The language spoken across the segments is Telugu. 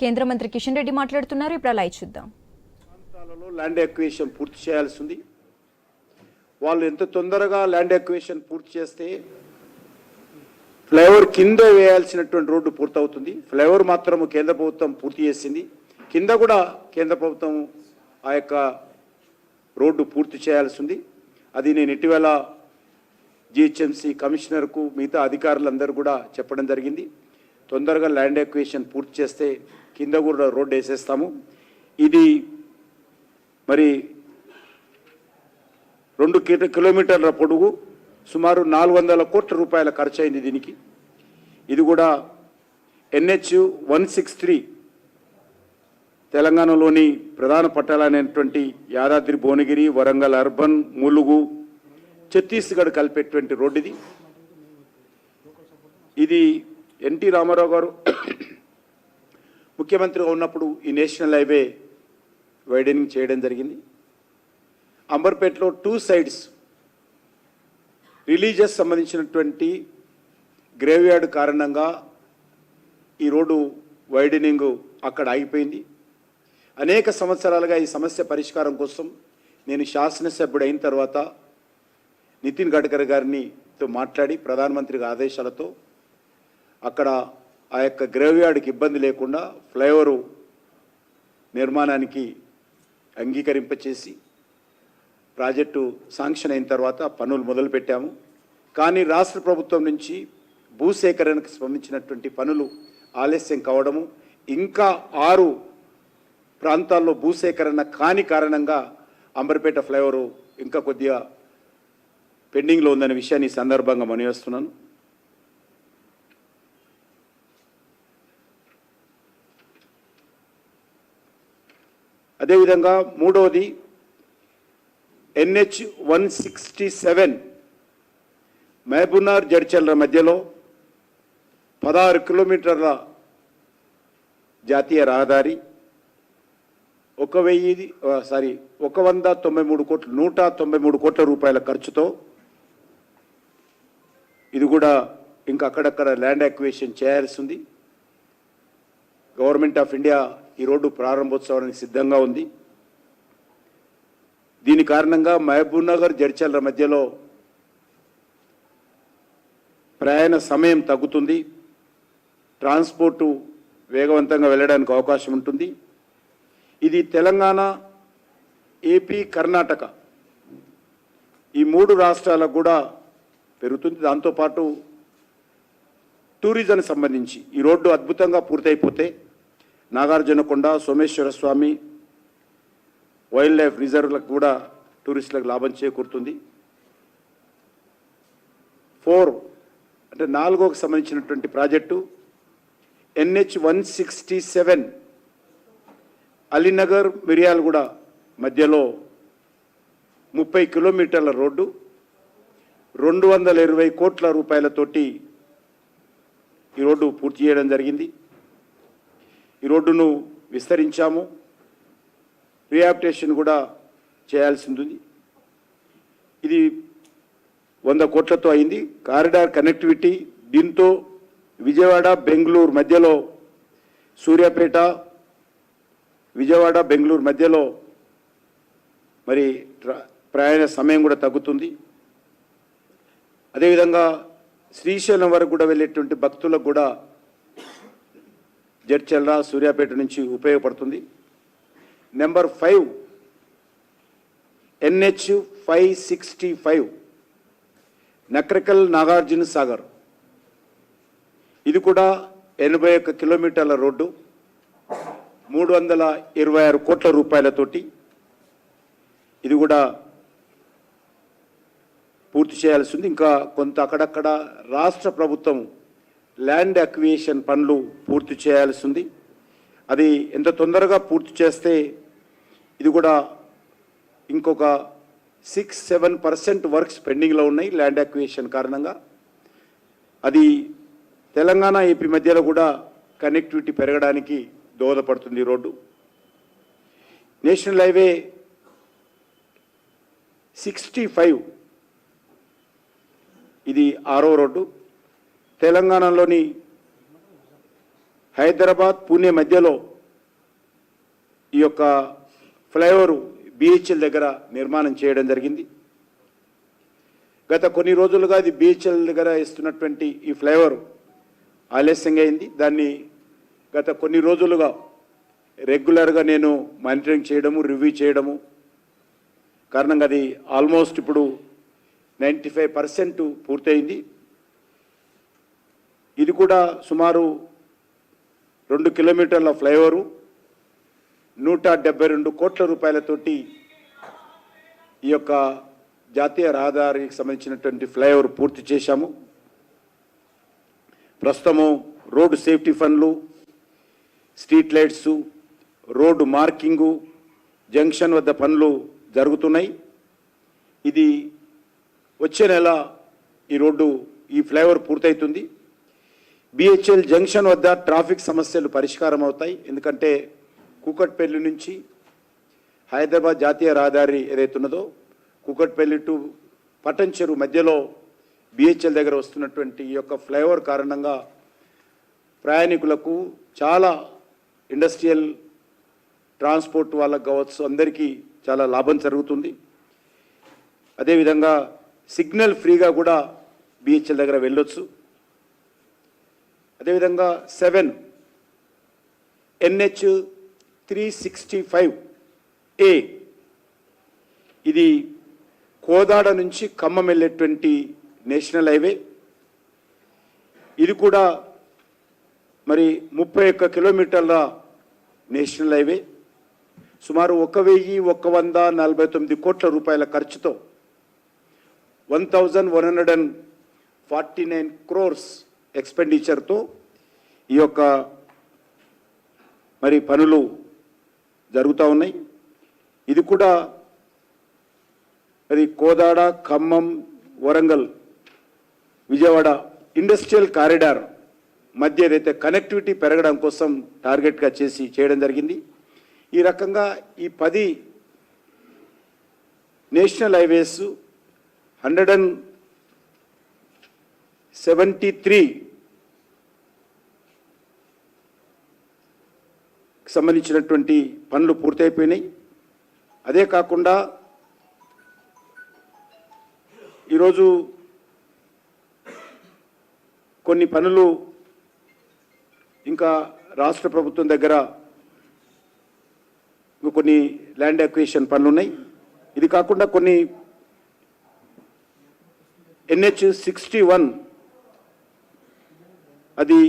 కేంద్ర మంత్రి కిషన్ రెడ్డి మాట్లాడుతున్నారు. ఇప్పుడు లైవ్ చూద్దాం. ప్రాంతాలలో ల్యాండ్ ఎక్విజిషన్ పూర్తి చేయాల్సి ఉంది. వాళ్ళు ఎంత తొందరగా ల్యాండ్ ఎక్విజిషన్ పూర్తి చేస్తే ఫ్లైఓవర్ కింద వేయాల్సినటువంటి రోడ్డు పూర్తవుతుంది. ఫ్లైఓవర్ మాత్రము కేంద్ర ప్రభుత్వం పూర్తి చేసింది. కింద కూడా కేంద్ర ప్రభుత్వం ఆ యొక్క రోడ్డు పూర్తి చేయాల్సి ఉంది. అది నేను ఇటీవల జిహెచ్ఎంసీ కమిషనర్కు మిగతా అధికారులందరూ కూడా చెప్పడం జరిగింది. తొందరగా ల్యాండ్ ఎక్విజిషన్ పూర్తి చేస్తే కింద కూడా రోడ్డు వేసేస్తాము. ఇది మరి 2 కిలోమీటర్ల పొడుగు, సుమారు 400 కోట్ల రూపాయల ఖర్చు అయింది దీనికి. ఇది కూడా NH-163 తెలంగాణలోని ప్రధాన పట్టణాలైనటువంటి యాదాద్రి, భువనగిరి, వరంగల్ అర్బన్, ములుగు, ఛత్తీస్గఢ్ కలిపేటువంటి రోడ్డు ఇది. ఇది ఎన్టీ రామారావు గారు ముఖ్యమంత్రిగా ఉన్నప్పుడు ఈ నేషనల్ హైవే వైడనింగ్ చేయడం జరిగింది. అంబర్పేటలో 2 సైడ్స్ రిలీజియస్ సంబంధించినటువంటి గ్రేవ్ యార్డ్ కారణంగా ఈ రోడ్డు వైడనింగ్ అక్కడ ఆగిపోయింది. అనేక సంవత్సరాలుగా ఈ సమస్య పరిష్కారం కోసం నేను శాసనసభ్యుడు అయిన తర్వాత నితిన్ గడ్కరీ గారితో మాట్లాడి ప్రధానమంత్రి ఆదేశాలతో అక్కడ ఆ యొక్క గ్రేవ్ యార్డ్కి ఇబ్బంది లేకుండా ఫ్లైఓవర్ నిర్మాణానికి అంగీకరింపచేసి ప్రాజెక్టు శాంక్షన్ అయిన తర్వాత పనులు మొదలుపెట్టాము. కానీ రాష్ట్ర ప్రభుత్వం నుంచి భూసేకరణకు సంబంధించినటువంటి పనులు ఆలస్యం కావడము, ఇంకా 6 ప్రాంతాల్లో భూసేకరణ కాని కారణంగా అంబర్పేట ఫ్లైఓవర్ ఇంకా కొద్దిగా పెండింగ్లో ఉందనే విషయాన్ని ఈ సందర్భంగా మనవేస్తున్నాను. అదేవిధంగా మూడవది NH-167 మహబూబ్నగర్ జడ్చర్ల మధ్యలో 16 కిలోమీటర్ల జాతీయ రహదారి 193 కోట్ల రూపాయల ఖర్చుతో ఇది కూడా ఇంకా అక్కడక్కడ ల్యాండ్ అక్విజిషన్ చేయాల్సి ఉంది. గవర్నమెంట్ ఆఫ్ ఇండియా ఈ రోడ్డు ప్రారంభోత్సవానికి సిద్ధంగా ఉంది. దీని కారణంగా మహబూబ్నగర్ జడ్చర్ల మధ్యలో ప్రయాణ సమయం తగ్గుతుంది, ట్రాన్స్పోర్టు వేగవంతంగా వెళ్ళడానికి అవకాశం ఉంటుంది. ఇది తెలంగాణ, ఏపీ, కర్ణాటక ఈ 3 రాష్ట్రాలకు కూడా పెరుగుతుంది. దాంతోపాటు టూరిజంకి సంబంధించి ఈ రోడ్డు అద్భుతంగా పూర్తయిపోతే నాగార్జునకొండ, సోమేశ్వర స్వామి వైల్డ్ లైఫ్ రిజర్వ్లకు కూడా టూరిస్టులకు లాభం చేకూరుతుంది. 4 అంటే 4కు సంబంధించినటువంటి ప్రాజెక్టు NH-167 అలీనగర్, మిర్యాలగూడ మధ్యలో 30 కిలోమీటర్ల రోడ్డు 220 కోట్ల రూపాయలతోటి ఈ రోడ్డు పూర్తి చేయడం జరిగింది. ఈ రోడ్డును విస్తరించాము, రీహాబిటేషన్ కూడా చేయాల్సి ఉంటుంది. ఇది 100 కోట్లతో అయింది. కారిడార్ కనెక్టివిటీ దీంతో విజయవాడ, బెంగళూరు మధ్యలో, సూర్యాపేట, విజయవాడ, బెంగళూరు మధ్యలో మరి ప్రయాణ సమయం కూడా తగ్గుతుంది. అదేవిధంగా శ్రీశైలం వరకు కూడా వెళ్ళేటువంటి భక్తులకు కూడా జడ్చర్ల, సూర్యాపేట నుంచి ఉపయోగపడుతుంది. నెంబర్ 5 NH-565 నక్రకల్, నాగార్జున సాగర్ ఇది కూడా 81 కిలోమీటర్ల రోడ్డు 326 కోట్ల రూపాయలతోటి ఇది కూడా పూర్తి చేయాల్సి ఉంది. ఇంకా కొంత అక్కడక్కడ రాష్ట్ర ప్రభుత్వం ల్యాండ్ అక్విజిషన్ పనులు పూర్తి చేయాల్సి ఉంది. అది ఎంత తొందరగా పూర్తి చేస్తే ఇది కూడా ఇంకొక 6-7% వర్క్స్ పెండింగ్లో ఉన్నాయి ల్యాండ్ అక్విజిషన్ కారణంగా. అది తెలంగాణ, ఏపీ మధ్యలో కూడా కనెక్టివిటీ పెరగడానికి దోహదపడుతుంది ఈ రోడ్డు. నేషనల్ హైవే 65 ఇది 6వ రోడ్డు. తెలంగాణలోని హైదరాబాద్, పూణే మధ్యలో ఈ యొక్క ఫ్లైఓవర్ బిహెచ్ఎల్ దగ్గర నిర్మాణం చేయడం జరిగింది. గత కొన్ని రోజులుగా ఇది బిహెచ్ఎల్ దగ్గర ఇస్తున్నటువంటి ఈ ఫ్లైఓవర్ ఆలస్యంగా అయింది. దాన్ని గత కొన్ని రోజులుగా రెగ్యులర్గా నేను మానిటరింగ్ చేయడము, రివ్యూ చేయడము కారణంగా అది ఆల్మోస్ట్ ఇప్పుడు 95% పూర్తయింది. ఇది కూడా సుమారు 2 కిలోమీటర్ల ఫ్లైఓవరు 172 కోట్ల రూపాయలతోటి ఈ యొక్క జాతీయ రహదారికి సంబంధించినటువంటి ఫ్లైఓవర్ పూర్తి చేశాము. ప్రస్తుతము రోడ్డు సేఫ్టీ ఫండ్లు, street lights, road marking, junction వద్ద పనులు జరుగుతున్నాయి. ఇది వచ్చే నెల ఈ ఫ్లైఓవర్ పూర్తవుతుంది. బిహెచ్ఎల్ జంక్షన్ వద్ద ట్రాఫిక్ సమస్యలు పరిష్కారం అవుతాయి. ఎందుకంటే కూకట్పల్లి నుంచి హైదరాబాద్ జాతీయ రహదారి ఏదైతే ఉన్నదో కూకట్పల్లి టు పటంచెరు మధ్యలో బిహెచ్ఎల్ దగ్గర వస్తున్నటువంటి ఈ యొక్క ఫ్లైఓవర్ కారణంగా ప్రయాణికులకు చాలా ఇండస్ట్రియల్ ట్రాన్స్పోర్ట్ వాళ్ళకు కావచ్చు, అందరికీ చాలా లాభం జరుగుతుంది. అదేవిధంగా సిగ్నల్ ఫ్రీగా కూడా బిహెచ్ఎల్ దగ్గర వెళ్ళొచ్చు. అదేవిధంగా 7 NH 365A ఇది కోదాడ నుంచి ఖమ్మం వెళ్ళేటువంటి నేషనల్ హైవే. ఇది కూడా మరి 31 కిలోమీటర్ల నేషనల్ హైవే. సుమారు 1149 కోట్ల రూపాయల ఖర్చుతో 1149 crores ఎక్స్పెండిచర్తో ఈ యొక్క మరి పనులు జరుగుతూ ఉన్నాయి. ఇది కూడా మరి కోదాడ, ఖమ్మం, వరంగల్, విజయవాడ ఇండస్ట్రియల్ కారిడార్ మధ్య ఏదైతే కనెక్టివిటీ పెరగడం కోసం టార్గెట్గా చేయడం జరిగింది. ఈ రకంగా ఈ 10 నేషనల్ హైవేస్ 173 సంబంధించినటువంటి పనులు పూర్తయిపోయినాయి. అదే కాకుండా ఈరోజు కొన్ని పనులు ఇంకా రాష్ట్ర ప్రభుత్వం దగ్గర కొన్ని ల్యాండ్ అక్విజిషన్ పనులు ఉన్నాయి. ఇది కాకుండా కొన్ని NH 61 అది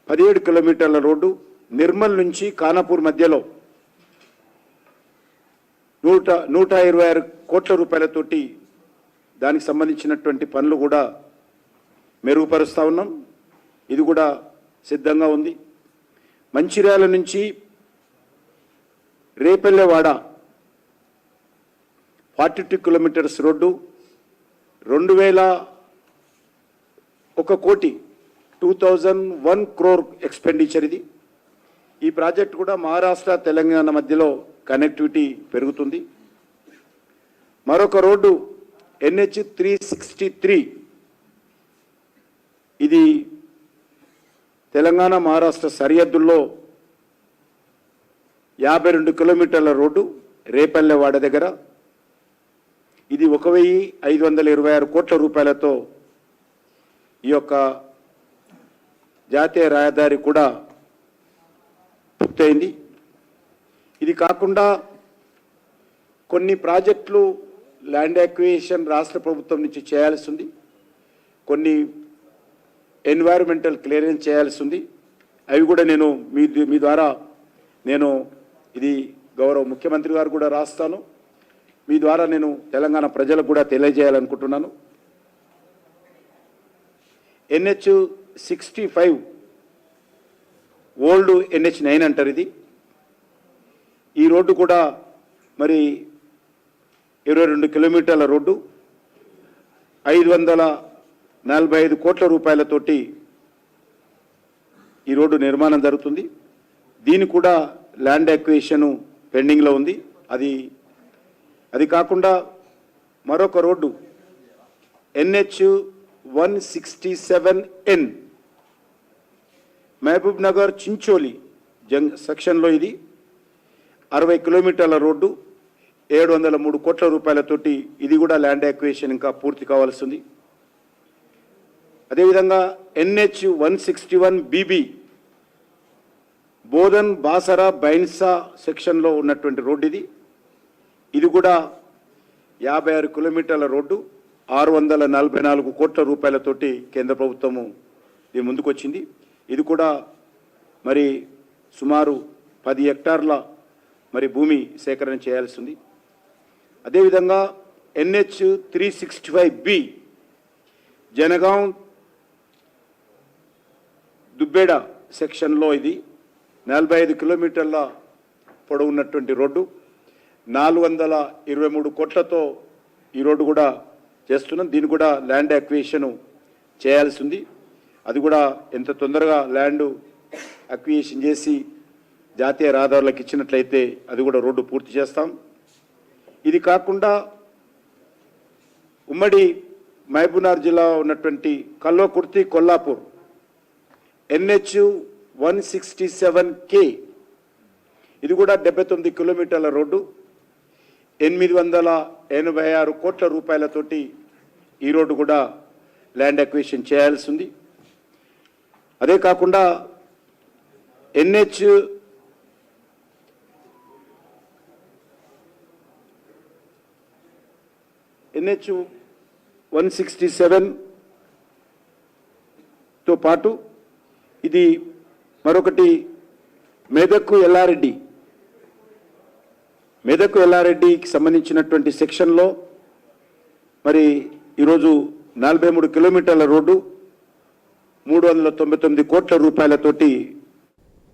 17 కిలోమీటర్ల రోడ్డు నిర్మల్ నుంచి ఖానాపూర్ మధ్యలో 126 కోట్ల రూపాయలతోటి దానికి సంబంధించినటువంటి పనులు కూడా మెరుగుపరుస్తూ ఉన్నాం. ఇది కూడా సిద్ధంగా ఉంది. మంచిర్యాల నుంచి Repallewada 42 kilometres road 2001 crore expenditure ఇది. ఈ ప్రాజెక్ట్ కూడా మహారాష్ట్ర, తెలంగాణ మధ్యలో కనెక్టివిటీ పెరుగుతుంది. మరొక రోడ్డు NH 363 ఇది తెలంగాణ, మహారాష్ట్ర సరిహద్దుల్లో 52 కిలోమీటర్ల రోడ్డు రేపల్లెవాడ దగ్గర. ఇది 1526 కోట్ల రూపాయలతో ఈ యొక్క జాతీయ రహదారి కూడా పూర్తయింది. ఇది కాకుండా కొన్ని ప్రాజెక్టులు ల్యాండ్ అక్విజిషన్ రాష్ట్ర ప్రభుత్వం నుంచి చేయాల్సి ఉంది. కొన్ని ఎన్వైరన్మెంటల్ క్లియరెన్స్ చేయాల్సి ఉంది. అవి కూడా నేను మీ ద్వారా ఇది గౌరవ ముఖ్యమంత్రి గారు కూడా రాస్తాను. మీ ద్వారా నేను తెలంగాణ ప్రజలకు కూడా తెలియజేయాలనుకుంటున్నాను. NH 65 ఓల్డ్ NH 9 అంటారు ఇది. ఈ రోడ్డు కూడా మరి 22 కిలోమీటర్ల రోడ్డు 545 కోట్ల రూపాయలతోటి ఈ రోడ్డు నిర్మాణం జరుగుతుంది. దీని కూడా ల్యాండ్ అక్విజిషన్ పెండింగ్లో ఉంది. అది కాకుండా మరొక road NH 167N Mahbubnagar Chincholi సెక్షన్లో ఇది 60 కిలోమీటర్ల రోడ్డు 703 కోట్ల రూపాయలతోటి ఇది కూడా ల్యాండ్ యాక్విజిషన్ ఇంకా పూర్తి కావాల్సి ఉంది. అదేవిధంగా NH 161 BB బోధన్ బాసరా బైన్సా సెక్షన్లో ఉన్నటువంటి రోడ్డు ఇది కూడా 56 కిలోమీటర్ల రోడ్డు 644 కోట్ల రూపాయలతోటి కేంద్ర ప్రభుత్వము దీని ముందుకొచ్చింది. ఇది కూడా మరి సుమారు 10 హెక్టార్ల మరి భూమి సేకరణ చేయాల్సి ఉంది. అదేవిధంగా NH 365B జనగాం దుబ్బేడ సెక్షన్లో ఇది 45 కిలోమీటర్ల పొడవు ఉన్నటువంటి రోడ్డు 423 కోట్లతో ఈ రోడ్డు కూడా చేస్తున్నాం. దీన్ని కూడా ల్యాండ్ అక్విజిషన్ చేయాల్సి ఉంది. అది కూడా ఎంత తొందరగా ల్యాండ్ అక్విజిషన్ చేసి జాతీయ రహదారులకు ఇచ్చినట్లయితే అది కూడా రోడ్డు పూర్తి చేస్తాం. ఇది కాకుండా ఉమ్మడి మహబూబ్నగర్ జిల్లా ఉన్నటువంటి కల్వకుర్తి కొల్లాపూర్ NH 167K ఇది కూడా 79 కిలోమీటర్ల రోడ్డు 886 కోట్ల రూపాయలతోటి ఈ రోడ్డు కూడా ల్యాండ్ అక్విజిషన్ చేయాల్సి ఉంది. అదే కాకుండా NH 167తో పాటు ఇది మరొకటి మెదక్ ఎల్లారెడ్డికి సంబంధించినటువంటి సెక్షన్లో మరి ఈరోజు 43 కిలోమీటర్ల రోడ్డు 399 కోట్ల రూపాయలతోటి